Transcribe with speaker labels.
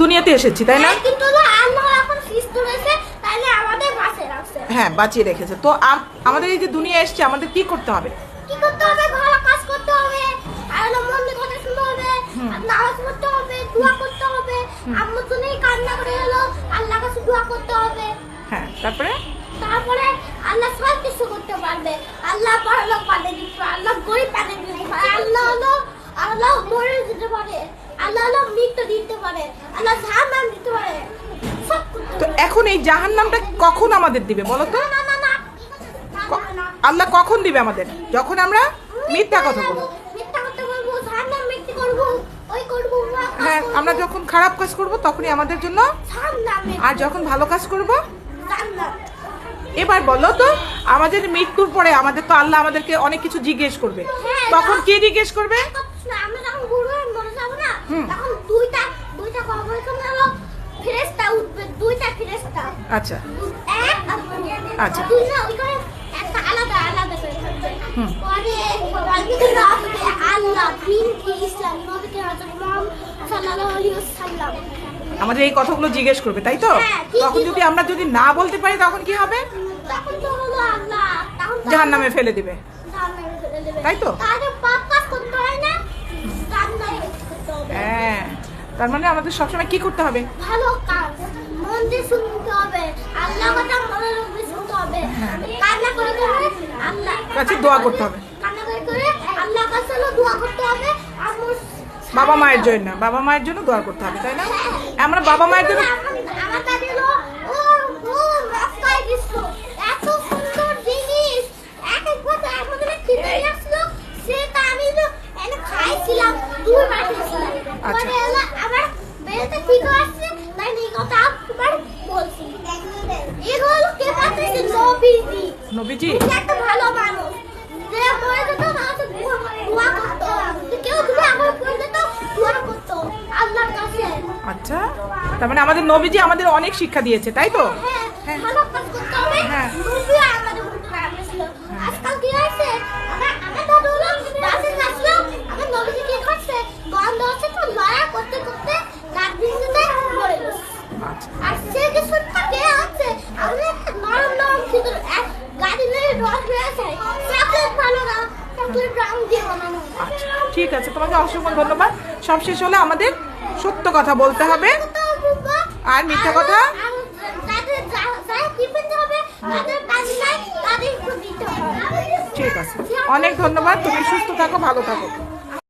Speaker 1: দুনিয়াতে এসেছি, তাই না?
Speaker 2: কিন্তু আল্লাহ এখন সৃষ্টি করেছে, তাহলে আমাদের বাঁচিয়ে রাখছে।
Speaker 1: হ্যাঁ, বাঁচিয়ে রেখেছে। তো আমাদের এই যে দুনিয়া এসছে, আমাদের কি করতে হবে?
Speaker 2: কি করতে হবে? ঘরে কাজ করতে হবে, আর মন্দির কথা শুনতে হবে, আর নামাজ পড়তে হবে, দোয়া করতে হবে। আম্মু জন্যই কান্না করে হলো আল্লাহর কাছে দোয়া করতে হবে।
Speaker 1: হ্যাঁ, তারপরে
Speaker 2: আল্লাহ সব কিছু করতে পারবে। আল্লাহ পরলোক পাঠিয়ে দিতে পারে, আল্লাহ গরিব পাঠিয়ে দিতে পারে, আল্লাহ মরে দিতে পারে, আল্লাহ মৃত্যু দিতে পারে, আল্লাহ জাহান্নাম দিতে পারে, সব করতে
Speaker 1: তো
Speaker 2: পারে।
Speaker 1: এখন এই জাহান্নামটা কখন আমাদের দিবে বলো তো?
Speaker 2: না না না
Speaker 1: আল্লাহ কখন দিবে আমাদের? যখন আমরা মিথ্যা কথা বলবো।
Speaker 2: মিথ্যা কথা বলবো, জাহান্নাম মৃত্যু করবো, ওই করবো।
Speaker 1: হ্যাঁ, আমরা যখন খারাপ কাজ করব তখনই আমাদের জন্য, আর যখন ভালো কাজ করব। এবার বলো তো, আমাদের মৃত্যুর পরে আমাদের তো আল্লাহ আমাদেরকে অনেক কিছু জিজ্ঞেস করবে, তখন কি জিজ্ঞেস করবে?
Speaker 2: আমরা যখন বুড়ো হয়ে মরে যাবো না, তখন দুইটা কবরের সামনে হলো ফেরেশতা উঠবে, দুইটা ফেরেশতা।
Speaker 1: আচ্ছা
Speaker 2: এক আর
Speaker 1: আচ্ছা।
Speaker 2: দুইটা ওইখানে একটা আলাদা করে থাকবে। পরে আল্লাহ দিন কি ইসলাম নবীকে হযরত মুহাম্মদ সাল্লাল্লাহু আলাইহি ওয়াসাল্লাম
Speaker 1: আমাদের এই কথাগুলো জিজ্ঞেস করবে, তাই তো? তখন যদি আমরা না বলতে পারি তখন কি হবে?
Speaker 2: তখন তো হলো আল্লাহ
Speaker 1: জাহান্নামে ফেলে দিবে,
Speaker 2: জাহান্নামে ফেলে দেবে।
Speaker 1: তাই তো?
Speaker 2: তাহলে পাপ কাজ করতে হয় না, জান্নাতে করতে হবে।
Speaker 1: হ্যাঁ, তার মানে আমাদের সবসময় কি করতে হবে?
Speaker 2: ভালো কাজ মন দিয়ে শুনতে হবে, আল্লাহ কথা মনে রেখে শুনতে হবে, কান্না করে আল্লাহ
Speaker 1: কাছে দোয়া করতে হবে,
Speaker 2: কান্না করে আল্লাহর কাছে দোয়া করতে হবে।
Speaker 1: বাবা মায়ের জন্য দোয়া করতে হবে, তাই না? আমরা বাবা মায়ের জন্য
Speaker 2: আমার দাদি হলো ও রাস্তায় গেছিল, এত সুন্দর জিনিস এক কথা আমাদের খেতে আসলো, সেটা আমি এনে খাইছিলাম, দুই বার খেয়েছিলাম। পরে হলো আমার বেলটা ঠিক আসছে, তাই এই কথা একবার বলছি। এগুলো কে পাঠিয়েছে? নবীজি একটা ভালো মানুষ, যে মরে যেত না দোয়া করতো, কেউ যদি আমার পড়ে যেত দোয়া করতো আল্লাহর কাছে।
Speaker 1: আচ্ছা, তার মানে আমাদের নবীজি আমাদের অনেক শিক্ষা দিয়েছে, তাই তো?
Speaker 2: হ্যাঁ, ভালো কাজ করতে হবে। নবী আমাদের বলতে পারছিল। আজকাল কি হয়েছে, আমার দাদু হলো বাসে যাচ্ছিল, আমার নবীজি কি করছে, গন্ধ হচ্ছে তো লড়া করতে করতে রাত দিনতে মরে গেছে। আর সে যে সুটটা কে আছে, আমি একটা নরম ভিতর এক গাড়ি নিয়ে রস হয়ে যায়, চকলেট ভালো না, চকলেট রং দিয়ে বানানো।
Speaker 1: আচ্ছা, ঠিক আছে, তোমাকে অসংখ্য ধন্যবাদ। সব শেষ হলে আমাদের সত্য কথা বলতে হবে, আর মিথ্যা কথা ঠিক আছে। অনেক ধন্যবাদ, তুমি সুস্থ থাকো, ভালো থাকো।